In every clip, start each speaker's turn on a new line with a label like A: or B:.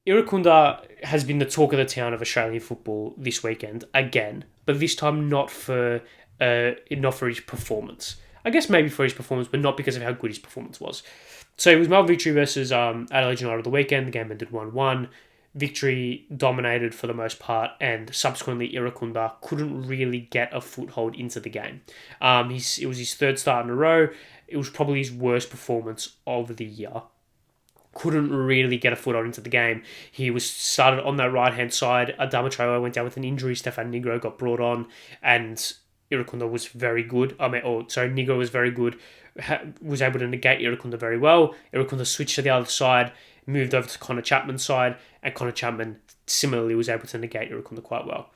A: Irankunda has been the talk of the town of Australian football this weekend again, but this time not for his performance. I guess maybe for his performance, but not because of how good his performance was. So it was Melbourne Victory versus Adelaide United the weekend. The game ended 1-1. Victory dominated for the most part, and subsequently Irankunda couldn't really get a foothold into the game. It was his third start in a row. It was probably his worst performance of the year. Couldn't really get a foothold into the game. He was started on that right-hand side. Adama Traore went down with an injury. Stefan Negro got brought on, and Irankunda was very good. Negro was very good. Was able to negate Irankunda very well. Irankunda switched to the other side, moved over to Connor Chapman's side, and Connor Chapman similarly was able to negate Irankunda quite well.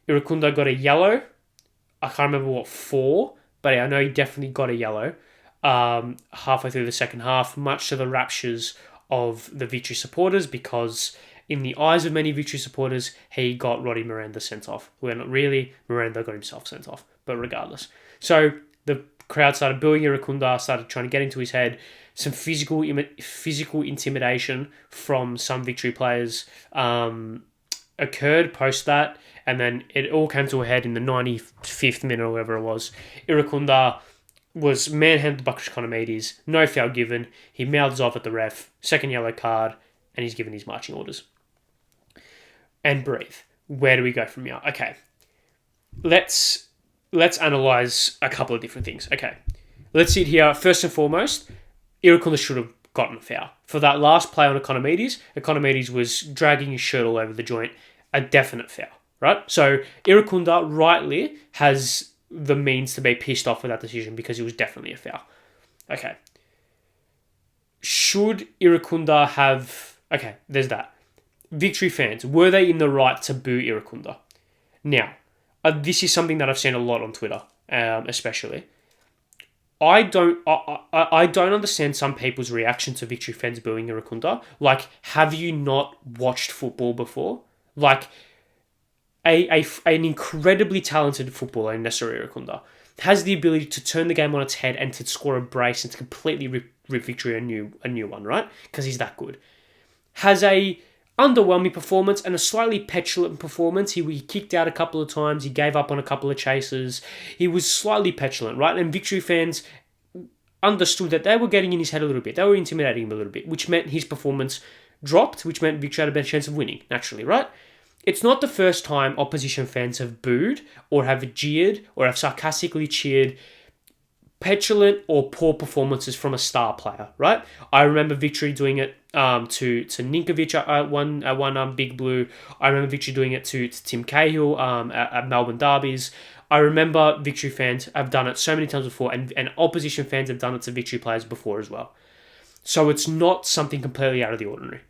A: Irankunda got a yellow. I can't remember what for, but I know he definitely got a yellow halfway through the second half, much to the raptures of the Victory supporters, because in the eyes of many Victory supporters, he got Roddy Miranda sent off. Well, not really. Miranda got himself sent off, but regardless. So the crowd started booing Irankunda, started trying to get into his head. Some physical intimidation from some Victory players occurred post that, and then it all came to a head in the 95th minute or whatever it was. Irankunda was manhandled by Konomidis, no foul given. He mouths off at the ref, second yellow card, and he's given his marching orders. And breathe. Where do we go from here? Okay, let's analyze a couple of different things. Okay, let's sit here. First and foremost, Irankunda should have gotten a foul. For that last play on Konomidis was dragging his shirt all over the joint. A definite foul, right? So Irankunda rightly has the means to be pissed off with that decision because it was definitely a foul. Okay. Should Irankunda have... Okay, there's that. Victory fans, were they in the right to boo Irankunda? Now, this is something that I've seen a lot on Twitter, especially. I don't understand some people's reaction to Victory fans booing Irankunda. Like, have you not watched football before? Like, an incredibly talented footballer in Nestory Irankunda has the ability to turn the game on its head and to score a brace and to completely rip Victory a new one, right? Because he's that good. Has a underwhelming performance and a slightly petulant performance. He kicked out a couple of times. He gave up on a couple of chases. He was slightly petulant, right? And Victory fans understood that they were getting in his head a little bit. They were intimidating him a little bit, which meant his performance dropped, which meant Victory had a better chance of winning, naturally, right? It's not the first time opposition fans have booed or have jeered or have sarcastically cheered petulant or poor performances from a star player, right? I remember Victory doing it to Ninkovic at one Big Blue. I remember Victory doing it to Tim Cahill at Melbourne derbies. I remember Victory fans have done it so many times before, and opposition fans have done it to Victory players before as well. So it's not something completely out of the ordinary.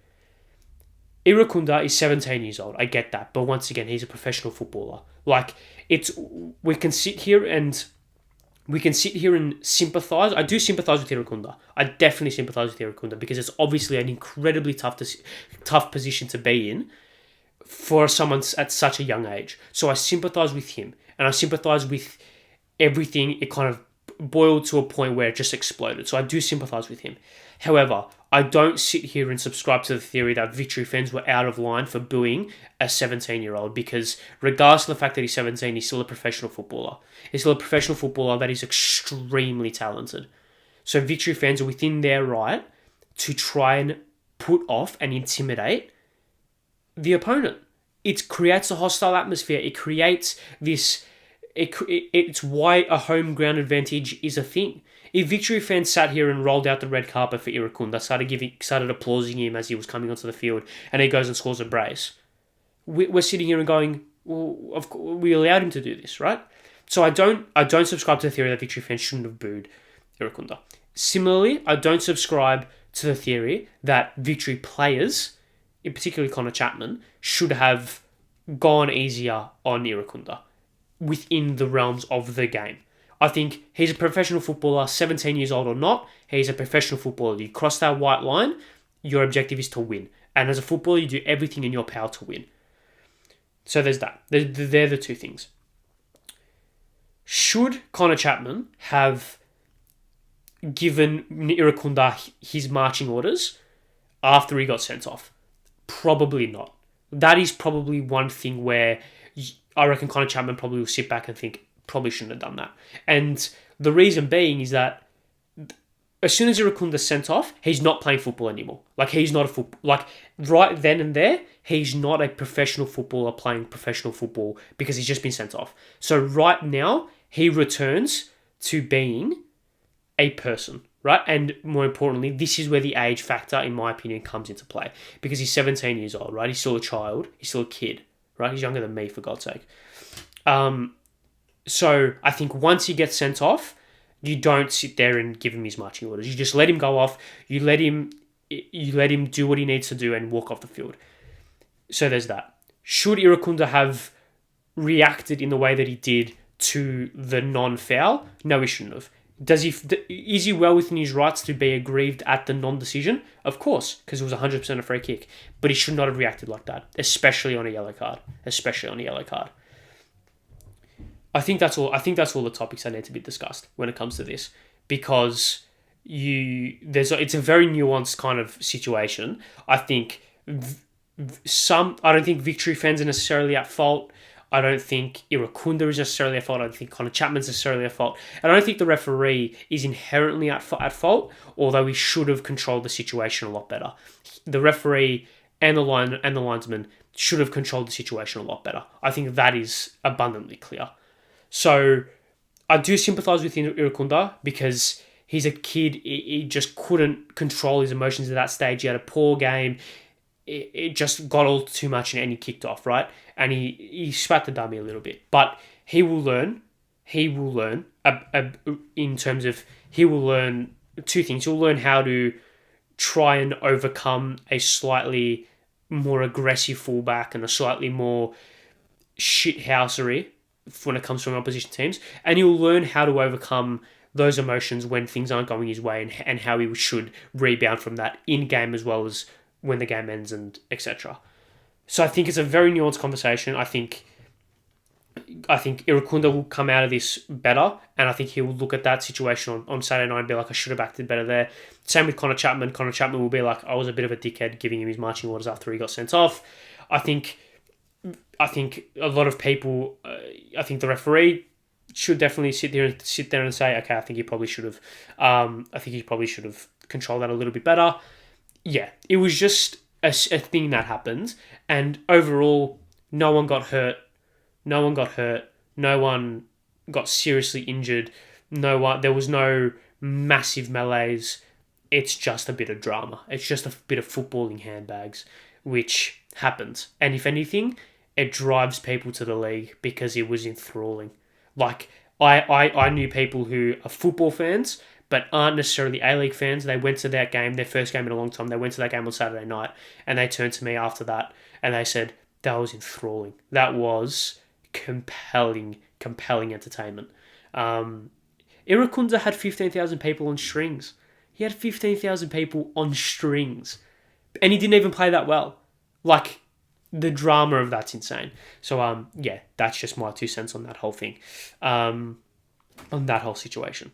A: Irankunda is 17 years old. I get that. But once again, he's a professional footballer. We can sit here and sympathise. I do sympathise with Irankunda. I definitely sympathise with Irankunda because it's obviously an incredibly tough position to be in for someone at such a young age. So I sympathise with him, and I sympathise with everything. It kind of boiled to a point where it just exploded. So I do sympathise with him. However, I don't sit here and subscribe to the theory that Victory fans were out of line for booing a 17-year-old, because regardless of the fact that he's 17, he's still a professional footballer. He's still a professional footballer that is extremely talented. So Victory fans are within their right to try and put off and intimidate the opponent. It creates a hostile atmosphere. It creates this... It's why a home ground advantage is a thing. If Victory fans sat here and rolled out the red carpet for Irankunda, started applauding him as he was coming onto the field, and he goes and scores a brace, we're sitting here and going, well, of course, we allowed him to do this, right? So I don't subscribe to the theory that Victory fans shouldn't have booed Irankunda. Similarly, I don't subscribe to the theory that Victory players, in particular Connor Chapman, should have gone easier on Irankunda within the realms of the game. I think he's a professional footballer, 17 years old or not. He's a professional footballer. You cross that white line, your objective is to win. And as a footballer, you do everything in your power to win. So there's that. They're the two things. Should Connor Chapman have given Irankunda his marching orders after he got sent off? Probably not. That is probably one thing where I reckon Connor Chapman probably will sit back and think, probably shouldn't have done that. And the reason being is that as soon as Irakunda's sent off, he's not playing football anymore. Like, he's not a football. Like, right then and there, he's not a professional footballer playing professional football because he's just been sent off. So right now, he returns to being a person, right? And more importantly, this is where the age factor, in my opinion, comes into play. Because he's 17 years old, right? He's still a child. He's still a kid, right? He's younger than me, for God's sake. So I think once he gets sent off, you don't sit there and give him his marching orders. You just let him go off. You let him do what he needs to do and walk off the field. So there's that. Should Irakunda have reacted in the way that he did to the non-foul? No, he shouldn't have. Is he well within his rights to be aggrieved at the non-decision? Of course, because it was 100% a free kick. But he should not have reacted like that, especially on a yellow card. I think that's all the topics that need to be discussed when it comes to this, because it's a very nuanced kind of situation. I think I don't think Victory fans are necessarily at fault. I don't think Irakunda is necessarily at fault. I don't think Connor Chapman's necessarily at fault. And I don't think the referee is inherently at fault, although he should have controlled the situation a lot better. The referee and the linesman should have controlled the situation a lot better. I think that is abundantly clear. So I do sympathise with Irakunda because he's a kid. He just couldn't control his emotions at that stage. He had a poor game. It just got all too much and he kicked off, right? And he spat the dummy a little bit. But he will learn. He will learn in terms of, he will learn two things. He'll learn how to try and overcome a slightly more aggressive fullback and a slightly more shithousery when it comes from opposition teams, and he'll learn how to overcome those emotions when things aren't going his way, and how he should rebound from that in game as well as when the game ends, and etc. So I think it's a very nuanced conversation. I think Irakunda will come out of this better, and I think he will look at that situation on Saturday night and be like, I should have acted better there. Same with Connor Chapman. Connor Chapman will be like, I was a bit of a dickhead giving him his marching orders after he got sent off. I think a lot of people, I think the referee should definitely sit there and say, okay, I think he probably should have controlled that a little bit better. Yeah, it was just a thing that happened, and overall, no one got hurt. No one got seriously injured. There was no massive melees. It's just a bit of drama. It's just a bit of footballing handbags, which happens. And if anything, it drives people to the league because it was enthralling. Like, I knew people who are football fans but aren't necessarily A-League fans. They went to that game, their first game in a long time. They went to that game on Saturday night, and they turned to me after that, and they said, that was enthralling. That was compelling entertainment. Irankunda had 15,000 people on strings. He had 15,000 people on strings. And he didn't even play that well. Like, the drama of that's insane. So, yeah, that's just my 2 cents on that whole thing. On that whole situation.